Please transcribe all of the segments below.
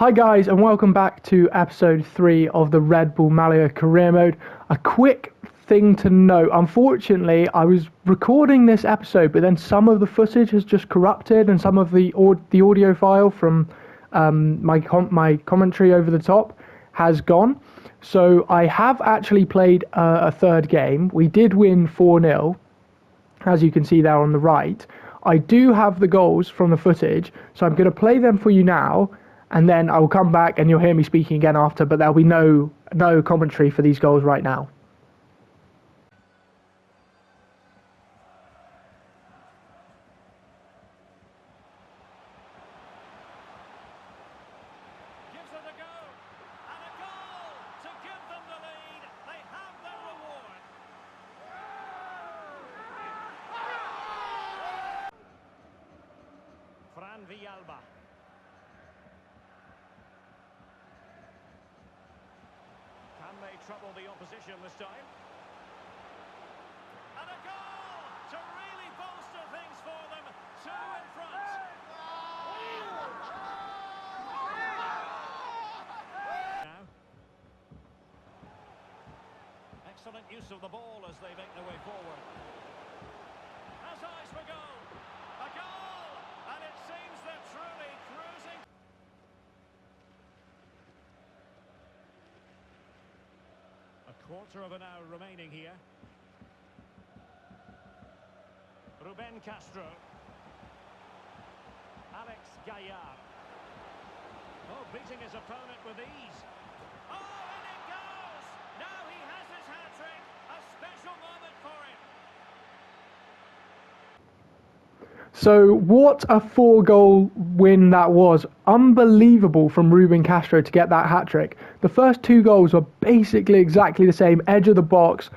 Hi guys, and welcome back to episode 3 of the Red Bull Malaga career mode. A quick thing to note, unfortunately I was recording this episode but then some of the footage has just corrupted and some of the audio file from my commentary over the top has gone. So I have actually played a third game. We did win 4-0, as you can see there on the right. I do have the goals from the footage, so I'm going to play them for you now. And then I will come back and you'll hear me speaking again after, but there'll be no commentary for these goals right now. Gives it a go, and a goal to give them the lead. They have their reward. Fran Villalba. Can they trouble the opposition this time? And a goal to really bolster things for them. Two in front. Now. Excellent use of the ball as they make their way forward. Has eyes for goal. A goal! And it seems they're truly cruising. A quarter of an hour remaining here. Ruben Castro. Alex Gaillard. Oh, beating his opponent with ease. Oh, and it goes! Now he has his hat-trick. A special moment for him. So what a 4-goal win that was. Unbelievable from Ruben Castro to get that hat-trick. The first 2 goals were basically exactly the same, edge of the box,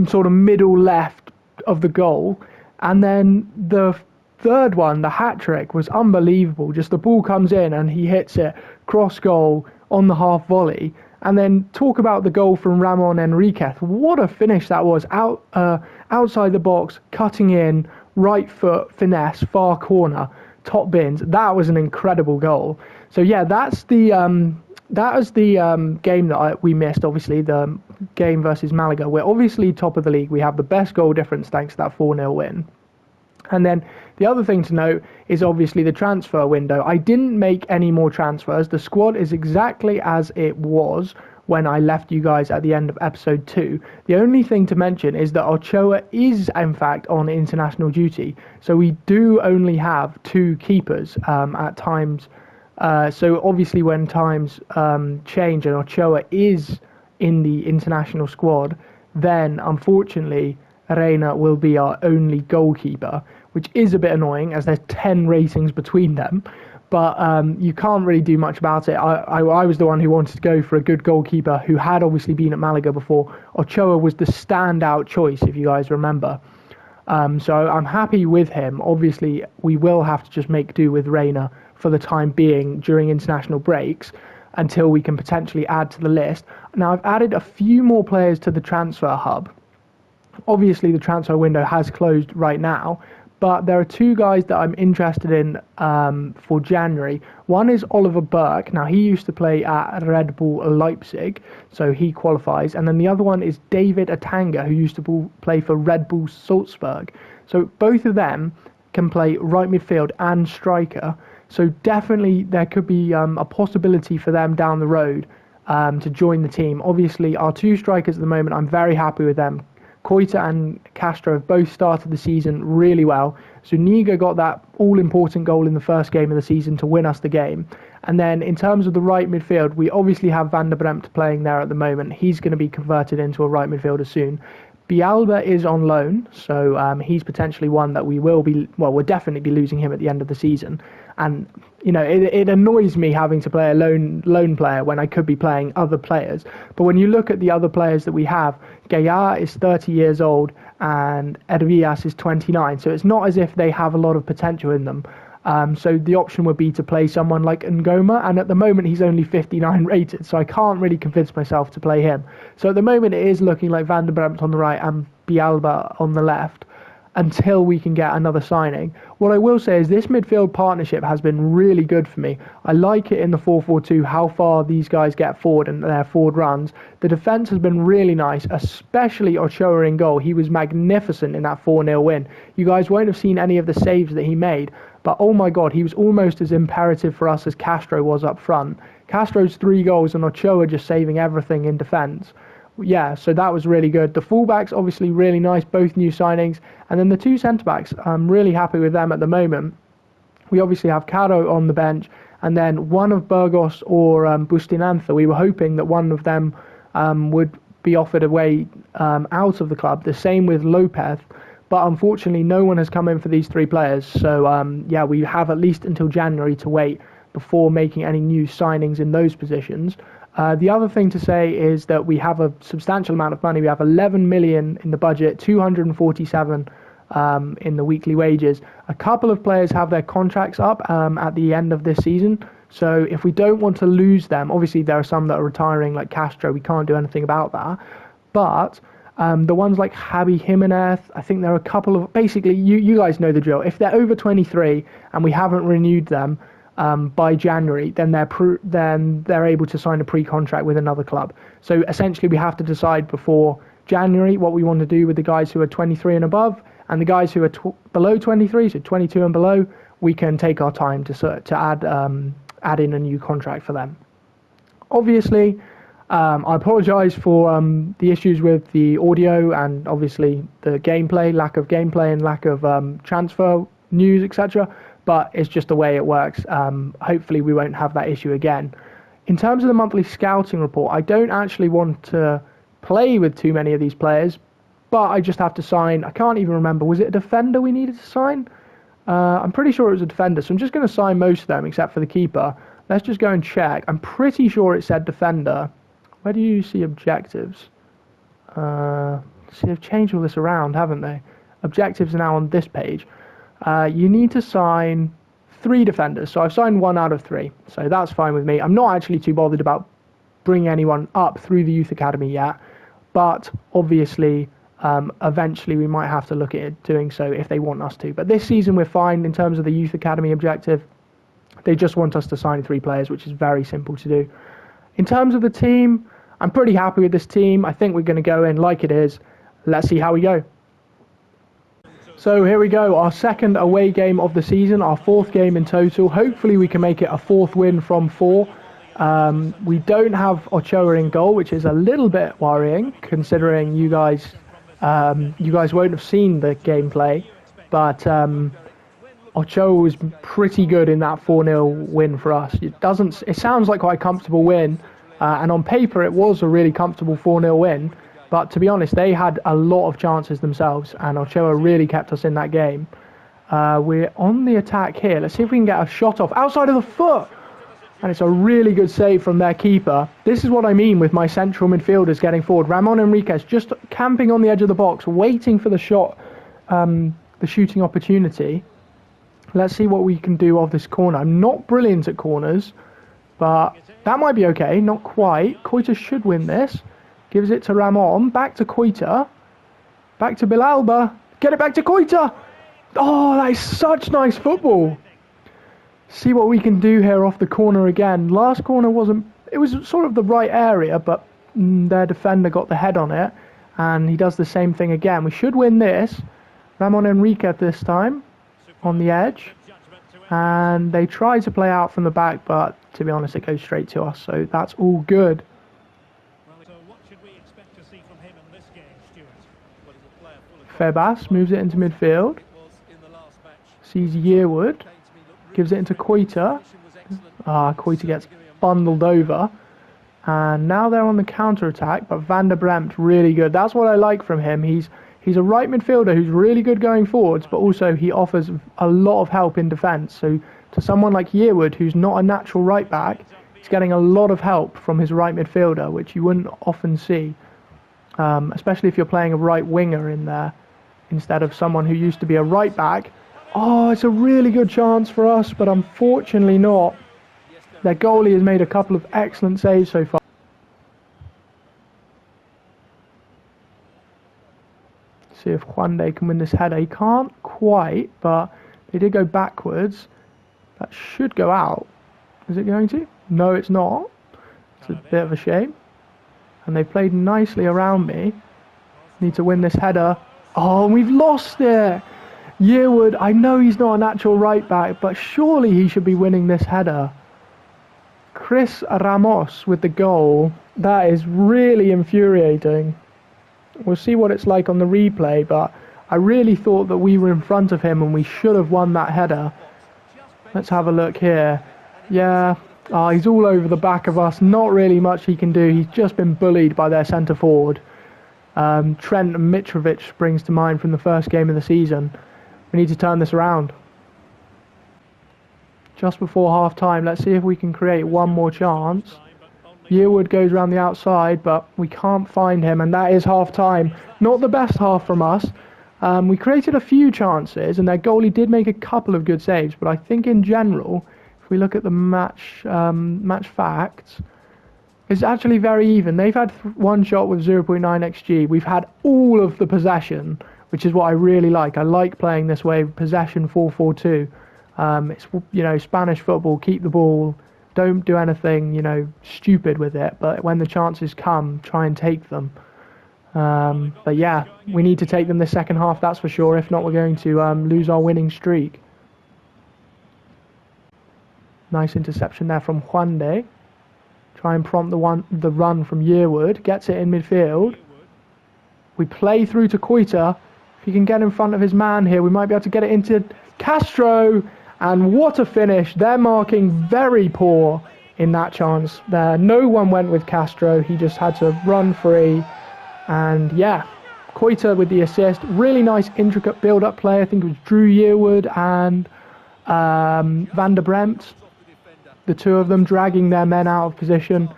sort of middle left of the goal. And then the third one, the hat-trick, was unbelievable. Just the ball comes in and he hits it, cross goal on the half volley. And then talk about the goal from Ramon Enriquez. What a finish that was. Outside the box, cutting in, right foot, finesse, far corner, top bins. That was an incredible goal. So yeah, that was the game that we missed, obviously, the game versus Malaga. We're obviously top of the league. We have the best goal difference thanks to that 4-0 win. And then the other thing to note is obviously the transfer window. I didn't make any more transfers. The squad is exactly as it was when I left you guys at the end of episode 2. The only thing to mention is that Ochoa is in fact on international duty. So we do only have 2 keepers at times. So obviously when times change and Ochoa is in the international squad, then unfortunately Reina will be our only goalkeeper, which is a bit annoying as there's 10 ratings between them. But you can't really do much about it. I was the one who wanted to go for a good goalkeeper who had obviously been at Malaga before. Ochoa was the standout choice, if you guys remember. So I'm happy with him. Obviously, we will have to just make do with Reina for the time being during international breaks until we can potentially add to the list. Now, I've added a few more players to the transfer hub. Obviously, the transfer window has closed right now, but there are 2 guys that I'm interested in for January. One is Oliver Burke. Now, he used to play at Red Bull Leipzig, so he qualifies. And then the other one is David Atanga, who used to play for Red Bull Salzburg. So both of them can play right midfield and striker. So definitely there could be a possibility for them down the road to join the team. Obviously, our 2 strikers at the moment, I'm very happy with them. Koita and Castro have both started the season really well. Zuniga got that all-important goal in the first game of the season to win us the game. And then in terms of the right midfield, we obviously have Van der Bremt playing there at the moment. He's going to be converted into a right midfielder soon. Bialba is on loan, so he's potentially one that we'll definitely be losing him at the end of the season. And, you know, it annoys me having to play a lone player when I could be playing other players. But when you look at the other players that we have, Gaillard is 30 years old and Hervías is 29. So it's not as if they have a lot of potential in them. So the option would be to play someone like Ngoma, and at the moment he's only 59 rated, so I can't really convince myself to play him. So at the moment it is looking like Van der Bremt on the right and Bialba on the left. until we can get another signing. What I will say is this midfield partnership has been really good for me. I like it in the 4-4-2, how far these guys get forward and their forward runs. The defence has been really nice, especially Ochoa in goal. He was magnificent in that 4-0 win. You guys won't have seen any of the saves that he made, but oh my god, he was almost as imperative for us as Castro was up front. Castro's 3 goals and Ochoa just saving everything in defence. Yeah, so that was really good. The fullbacks, obviously really nice, both new signings. And then the 2 centre-backs, I'm really happy with them at the moment. We obviously have Caro on the bench, and then one of Burgos or Bustinantha. We were hoping that one of them would be offered away out of the club. The same with Lopez, but unfortunately no one has come in for these 3 players. So yeah, we have at least until January to wait before making any new signings in those positions. The other thing to say is that we have a substantial amount of money. We have 11 million in the budget, 247 in the weekly wages. A couple of players have their contracts up at the end of this season. So if we don't want to lose them, obviously there are some that are retiring like Castro. We can't do anything about that. But the ones like Javi Jimenez, I think there are a couple of, basically you guys know the drill. If they're over 23 and we haven't renewed them, by January, then they're able to sign a pre-contract with another club. So essentially we have to decide before January what we want to do with the guys who are 23 and above, and the guys who are below 23, so 22 and below, we can take our time to add in a new contract for them. Obviously, I apologise for the issues with the audio and obviously the gameplay, lack of gameplay and lack of transfer news, etc. But it's just the way it works. Hopefully we won't have that issue again. In terms of the monthly scouting report, I don't actually want to play with too many of these players, but I just have to sign, I can't even remember, was it a defender we needed to sign? I'm pretty sure it was a defender, so I'm just going to sign most of them except for the keeper. Let's just go and check. I'm pretty sure it said defender. Where do you see objectives? See, they've changed all this around, haven't they? Objectives are now on this page. You need to sign 3 defenders, so I've signed 1 out of 3, so that's fine with me. I'm not actually too bothered about bringing anyone up through the youth academy yet, but obviously eventually we might have to look at it doing so if they want us to. But this season we're fine in terms of the youth academy objective. They just want us to sign 3 players, which is very simple to do. In terms of the team, I'm pretty happy with this team. I think we're going to go in like it is. Let's see how we go. So here we go, our second away game of the season, our 4th game in total. Hopefully we can make it a 4th win from 4. We don't have Ochoa in goal, which is a little bit worrying, considering you guys won't have seen the gameplay. But Ochoa was pretty good in that 4-0 win for us. It sounds like quite a comfortable win, and on paper it was a really comfortable 4-0 win. But to be honest, they had a lot of chances themselves, and Ochoa really kept us in that game. We're on the attack here. Let's see if we can get a shot off outside of the foot. And it's a really good save from their keeper. This is what I mean with my central midfielders getting forward. Ramon Enriquez just camping on the edge of the box, waiting for the shot, the shooting opportunity. Let's see what we can do off this corner. I'm not brilliant at corners, but that might be okay. Not quite. Koita should win this. Gives it to Ramon, back to Koita, back to Bilalba, get it back to Koita! Oh, that is such nice football! See what we can do here off the corner again. Last corner it was sort of the right area, but their defender got the head on it, and he does the same thing again. We should win this. Ramon Enriquez this time, on the edge, and they try to play out from the back, but to be honest, it goes straight to us, so that's all good. Febas moves it into midfield, sees Yearwood, gives it into Koita. Koita gets bundled over, and now they're on the counter-attack, but Van der Bremt really good. That's what I like from him. He's a right midfielder who's really good going forwards, but also he offers a lot of help in defence. So to someone like Yearwood, who's not a natural right back, he's getting a lot of help from his right midfielder, which you wouldn't often see, especially if you're playing a right winger in there instead of someone who used to be a right back. Oh, it's a really good chance for us, but unfortunately not. Their goalie has made a couple of excellent saves so far. See if Juande can win this header. He can't quite, but they did go backwards. That should go out. Is it going to? No, it's not. It's a bit of a shame. And they played nicely around me. Need to win this header. Oh, and we've lost it. Yearwood, I know he's not a natural right back, but surely he should be winning this header. Chris Ramos with the goal. That is really infuriating. We'll see what it's like on the replay, but I really thought that we were in front of him and we should have won that header. Let's have a look here. Yeah, he's all over the back of us. Not really much he can do. He's just been bullied by their centre forward. Trent Mitrovic springs to mind from the first game of the season. We need to turn this around. Just before half time, let's see if we can create one more chance. Yearwood goes around the outside, but we can't find him, and that is half time. Not the best half from us. We created a few chances, and their goalie did make a couple of good saves, but I think in general, if we look at the match facts, it's actually very even. They've had one shot with 0.9 xG. We've had all of the possession, which is what I really like. I like playing this way, possession 4-4-2. It's, you know, Spanish football, keep the ball, don't do anything, you know, stupid with it, but when the chances come, try and take them. But yeah, we need to take them this second half, that's for sure. If not, we're going to lose our winning streak. Nice interception there from Juande. Try and prompt the run from Yearwood. Gets it in midfield. We play through to Koita. If he can get in front of his man here, we might be able to get it into Castro. And what a finish. They're marking very poor in that chance there. No one went with Castro. He just had to run free. And yeah, Koita with the assist. Really nice intricate build-up play. I think it was Drew Yearwood and Van der Bremt. The two of them dragging their men out of position,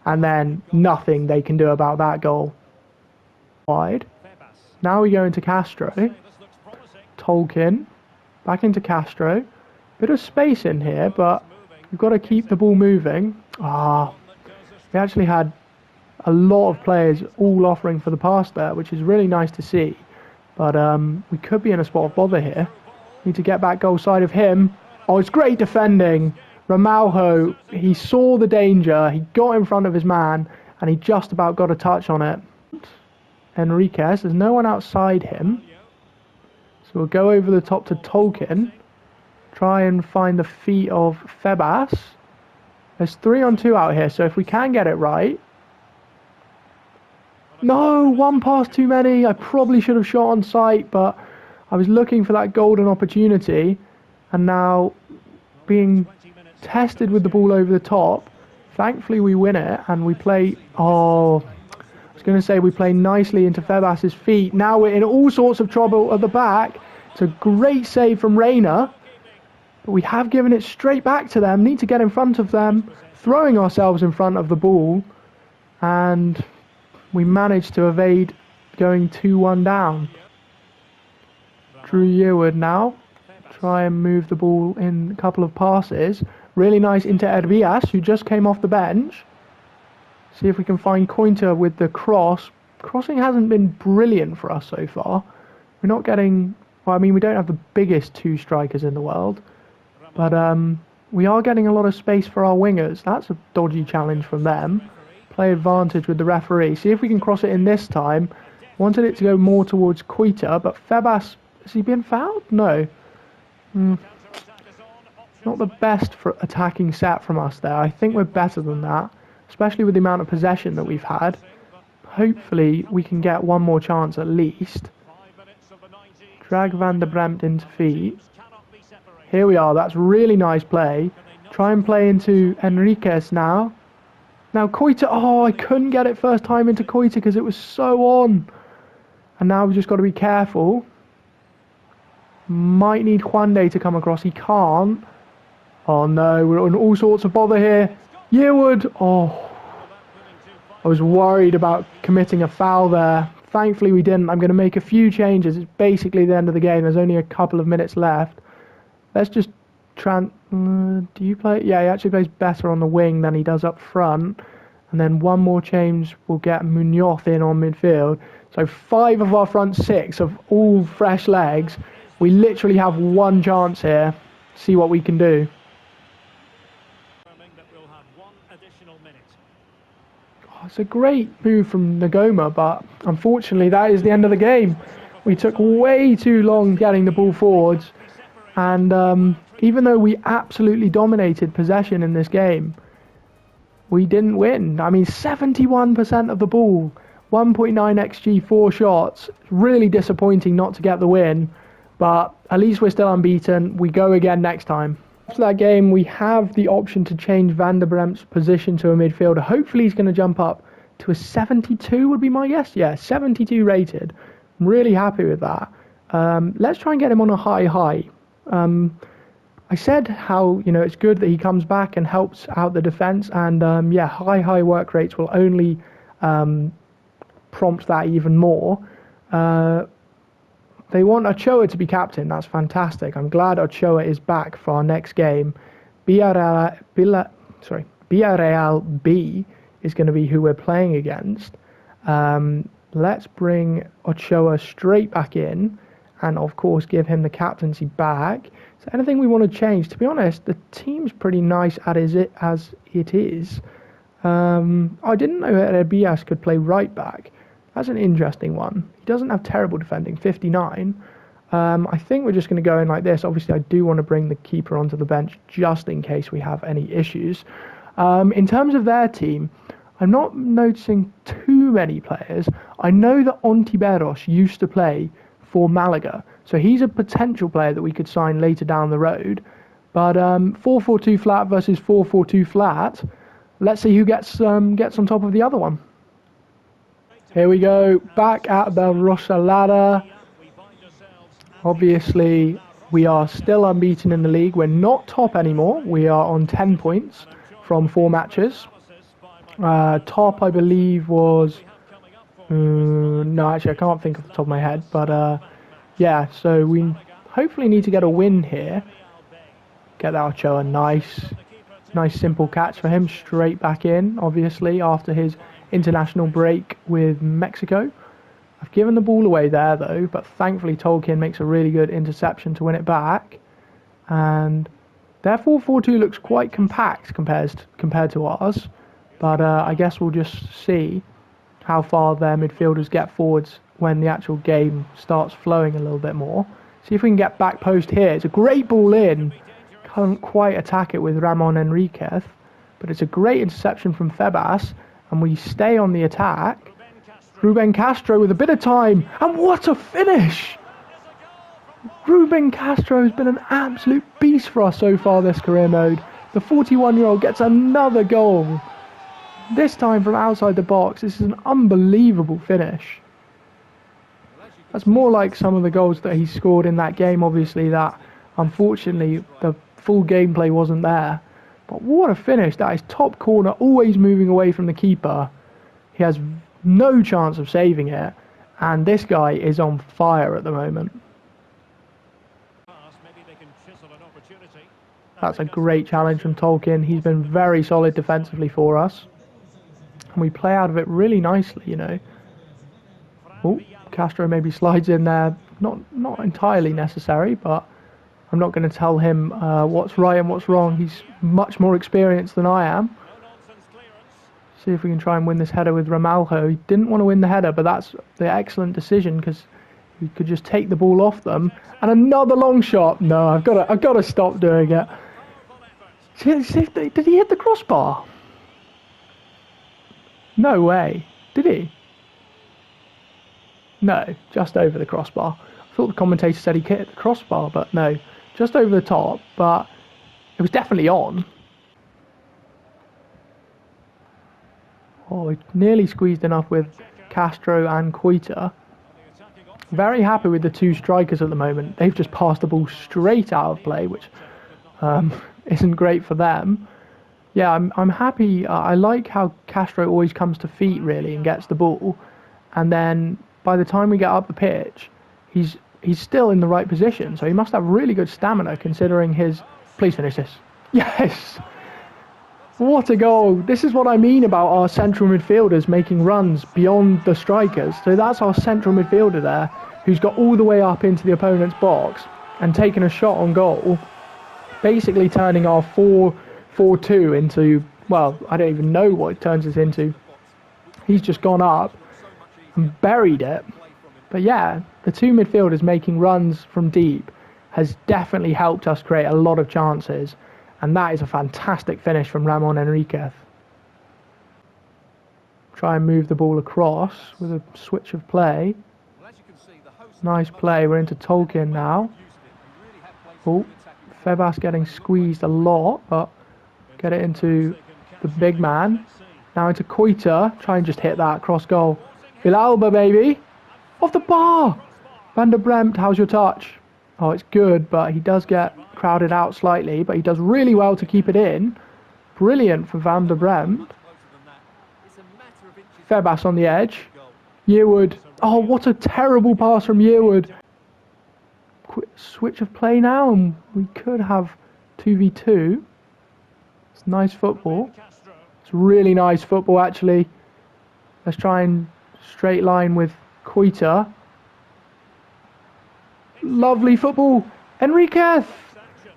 and then nothing they can do about that goal. Wide. Now we go into Castro. Tolkien. Back into Castro. Bit of space in here, but we've got to keep the ball moving. We actually had a lot of players all offering for the pass there, which is really nice to see. But we could be in a spot of bother here. Need to get back goal side of him. Oh, it's great defending. Ramalho, he saw the danger, he got in front of his man, and he just about got a touch on it. Enriquez, there's no one outside him. So we'll go over the top to Tolkien. Try and find the feet of Febas. There's 3-on-2 out here, so if we can get it right. No, one pass too many. I probably should have shot on sight, but I was looking for that golden opportunity. And now being tested with the ball over the top. Thankfully we win it and we play, we play nicely into Febas's feet. Now we're in all sorts of trouble at the back. It's a great save from Reina, but we have given it straight back to them. Need to get in front of them, throwing ourselves in front of the ball, and we managed to evade going 2-1 down. Drew Yearwood now. Try and move the ball in a couple of passes. Really nice into Herbias, who just came off the bench. See if we can find Koita with the cross. Crossing hasn't been brilliant for us so far. We're not getting... Well, I mean, we don't have the biggest two strikers in the world. But we are getting a lot of space for our wingers. That's a dodgy challenge from them. Play advantage with the referee. See if we can cross it in this time. Wanted it to go more towards Koita, but Febas... Has he been fouled? No. Not the best for attacking set from us there. I think we're better than that, especially with the amount of possession that we've had. Hopefully we can get one more chance at least. Drag Van der Bremt into feet. Here we are. That's really nice play. Try and play into Enriquez now. Now Koita. Oh, I couldn't get it first time into Koita because it was so on. And now we've just got to be careful. Might need Juande to come across. He can't. Oh no, we're in all sorts of bother here. Yearwood. Oh, I was worried about committing a foul there. Thankfully we didn't. I'm going to make a few changes. It's basically the end of the game. There's only a couple of minutes left. Let's just do you play? Yeah, he actually plays better on the wing than he does up front. And then one more change will get Munoz in on midfield. So 5 of our front 6 of all fresh legs. We literally have one chance here. See what we can do. Oh, it's a great move from Ngoma, but unfortunately that is the end of the game. We took way too long getting the ball forwards. And even though we absolutely dominated possession in this game, we didn't win. I mean, 71% of the ball, 1.9 XG, 4 shots. Really disappointing not to get the win, but at least we're still unbeaten. We go again next time. After that game, we have the option to change Van der Bremt's position to a midfielder. Hopefully he's going to jump up to a 72 would be my guess. Yeah, 72 rated. I'm really happy with that. Let's try and get him on a high. I said how, it's good that he comes back and helps out the defence, and yeah, high work rates will only prompt that even more. They want Ochoa to be captain. That's fantastic. I'm glad Ochoa is back for our next game. Villarreal B is going to be who we're playing against. Let's bring Ochoa straight back in, and of course give him the captaincy back. So anything we want to change? To be honest, the team's pretty nice as it is. I didn't know that Herbias could play right back. That's an interesting one. He doesn't have terrible defending, 59. I think we're just going to go in like this. Obviously, I do want to bring the keeper onto the bench just in case we have any issues. In terms of their team, I'm not noticing too many players. I know that Ontiveros used to play for Malaga, so he's a potential player that we could sign later down the road. But 4-4-2 flat versus 4-4-2 flat. Let's see who gets on top of the other one. Here we go, back at the Rosalada. Obviously, we are still unbeaten in the league. We're not top anymore. We are on 10 points from 4 matches. Top, I believe, was... no, actually, I can't think off the top of my head. But, yeah, so we hopefully need to get a win here. Get that Ochoa, nice simple catch for him. Straight back in, obviously, after his international break with Mexico. I've given the ball away there, though, but thankfully Tolkien makes a really good interception to win it back. And their 4-4-2 looks quite compact compared to ours. But I guess we'll just see how far their midfielders get forwards when the actual game starts flowing a little bit more. See if we can get back post here. It's a great ball in. Can't quite attack it with Ramon Enriquez, but it's a great interception from Febas, and we stay on the attack. Ruben Castro with a bit of time, and what a finish! Ruben Castro has been an absolute beast for us so far this career mode. The 41-year-old gets another goal. This time from outside the box. This is an unbelievable finish. That's more like some of the goals that he scored in that game, obviously, that unfortunately the full gameplay wasn't there. But what a finish. That is top corner, always moving away from the keeper. He has no chance of saving it, and this guy is on fire at the moment. That's a great challenge from Tolkien. He's been very solid defensively for us, and we play out of it really nicely, Oh, Castro maybe slides in there. Not entirely necessary, but I'm not going to tell him what's right and what's wrong. He's much more experienced than I am. See if we can try and win this header with Ramalho. He didn't want to win the header, but that's the excellent decision because he could just take the ball off them. And another long shot. No, I've got to stop doing it. Did he hit the crossbar? No way. Did he? No, just over the crossbar. I thought the commentator said he hit the crossbar, but no, just over the top. But it was definitely on. Oh, he nearly squeezed enough with Castro and Koita. Very happy with the 2 strikers at the moment. They've just passed the ball straight out of play, which isn't great for them. Yeah, I'm happy. I like how Castro always comes to feet, really, and gets the ball. And then by the time we get up the pitch, he's still in the right position. So he must have really good stamina considering his... Please finish this. Yes! What a goal. This is what I mean about our central midfielders making runs beyond the strikers. So that's our central midfielder there, who's got all the way up into the opponent's box and taken a shot on goal, basically turning our 4-4-2 into, well, I don't even know what it turns us into. He's just gone up and buried it. But yeah, the two midfielders making runs from deep has definitely helped us create a lot of chances. And that is a fantastic finish from Ramon Enriquez. Try and move the ball across with a switch of play. Nice play. We're into Tolkien now. Oh, Febas getting squeezed a lot, but get it into the big man. Now into Koita. Try and just hit that cross goal. Villalba, baby. Off the bar. Van der Bremt, how's your touch? Oh, it's good, but he does get crowded out slightly, but he does really well to keep it in. Brilliant for Van der Bremt. Febas on the edge. Yearwood. Oh, what a terrible pass from Yearwood. Quick switch of play now, and we could have 2v2. It's nice football. It's really nice football, actually. Let's try and straight line with Koita. Lovely football. Enriquez.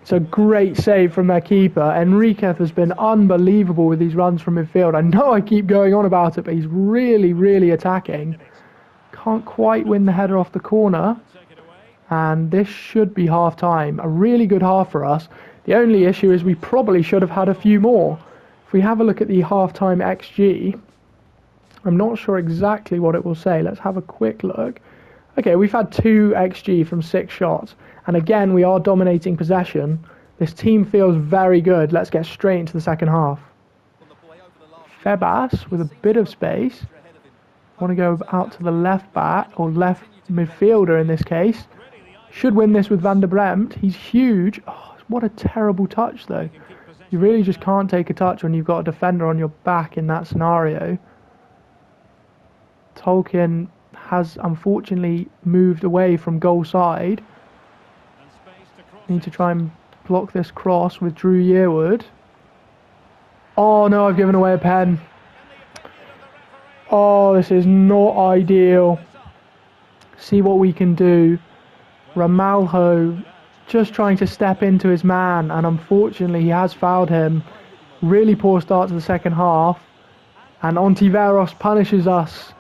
It's a great save from their keeper. Enriquez has been unbelievable with these runs from midfield. I know I keep going on about it, but he's really, really attacking. Can't quite win the header off the corner. And this should be half time. A really good half for us. The only issue is we probably should have had a few more. If we have a look at the half-time XG, I'm not sure exactly what it will say. Let's have a quick look. Okay, we've had 2 XG from 6 shots. And again, we are dominating possession. This team feels very good. Let's get straight into the second half. Febas with a bit of space. Want to go out to the left back, or left midfielder in this case. Should win this with Van der Bremt. He's huge. Oh, what a terrible touch, though. You really just can't take a touch when you've got a defender on your back in that scenario. Tolkien has unfortunately moved away from goal side. Need to try and block this cross with Drew Yearwood. Oh no, I've given away a pen. Oh, this is not ideal. See what we can do. Ramalho just trying to step into his man, and unfortunately he has fouled him. Really poor start to the second half, and Ontiveros punishes us.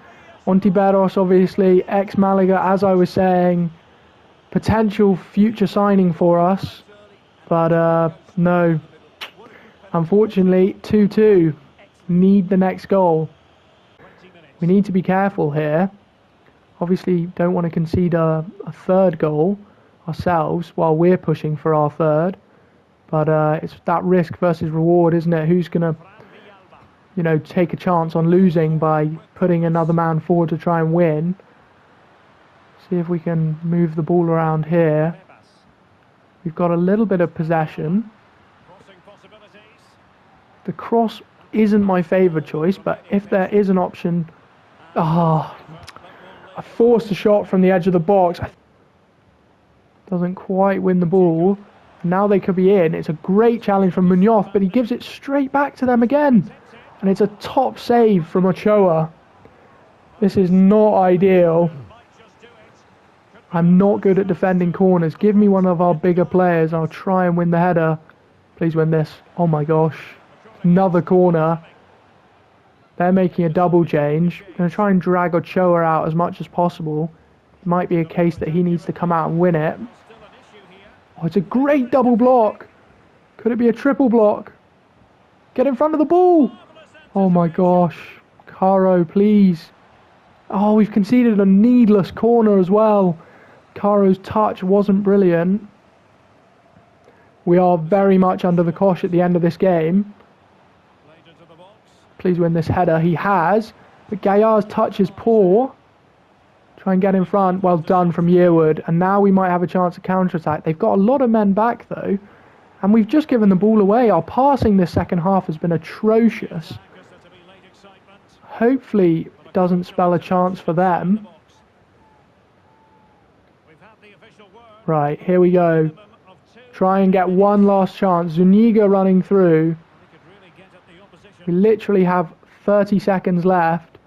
Ontiveros, obviously ex-Malaga, as I was saying, potential future signing for us, but no. Unfortunately, 2-2. Need the next goal. We need to be careful here. Obviously, don't want to concede a third goal ourselves while we're pushing for our third. But it's that risk versus reward, isn't it? Who's going to, take a chance on losing by putting another man forward to try and win? See if we can move the ball around here. We've got a little bit of possession. The cross isn't my favourite choice, but if there is an option... I forced a shot from the edge of the box. Doesn't quite win the ball. Now they could be in. It's a great challenge from Munoz, but he gives it straight back to them again. And it's a top save from Ochoa. This is not ideal. I'm not good at defending corners. Give me one of our bigger players. I'll try and win the header. Please win this. Oh my gosh. Another corner. They're making a double change. I'm going to try and drag Ochoa out as much as possible. It might be a case that he needs to come out and win it. Oh, it's a great double block. Could it be a triple block? Get in front of the ball. Oh my gosh. Caro, please. Oh, we've conceded a needless corner as well. Caro's touch wasn't brilliant. We are very much under the cosh at the end of this game. Please win this header. He has. But Gaillard's touch is poor. Try and get in front. Well done from Yearwood. And now we might have a chance to counter-attack. They've got a lot of men back, though. And we've just given the ball away. Our passing this second half has been atrocious. Hopefully it doesn't spell a chance for them. Right, here we go. Try and get one last chance. Zuniga running through. We literally have 30 seconds left.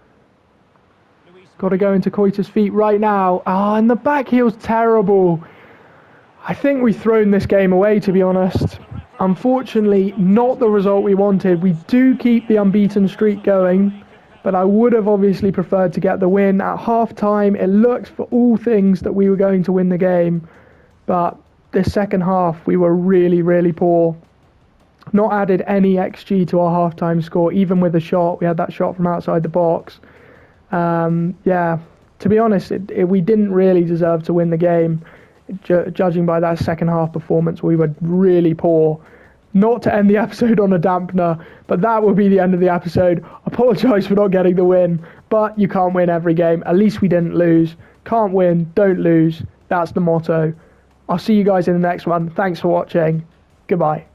Got to go into Koita's feet right now. Ah, and the back heel's terrible. I think we've thrown this game away, to be honest. Unfortunately, not the result we wanted. We do keep the unbeaten streak going, but I would have obviously preferred to get the win. At half-time, it looked for all things that we were going to win the game, but this second half, we were really, really poor. Not added any XG to our half-time score, even with a shot. We had that shot from outside the box. Yeah, to be honest, we didn't really deserve to win the game. Judging by that second half performance, we were really poor. Not to end the episode on a dampener, but that will be the end of the episode. Apologise for not getting the win, but you can't win every game. At least we didn't lose. Can't win, don't lose. That's the motto. I'll see you guys in the next one. Thanks for watching. Goodbye.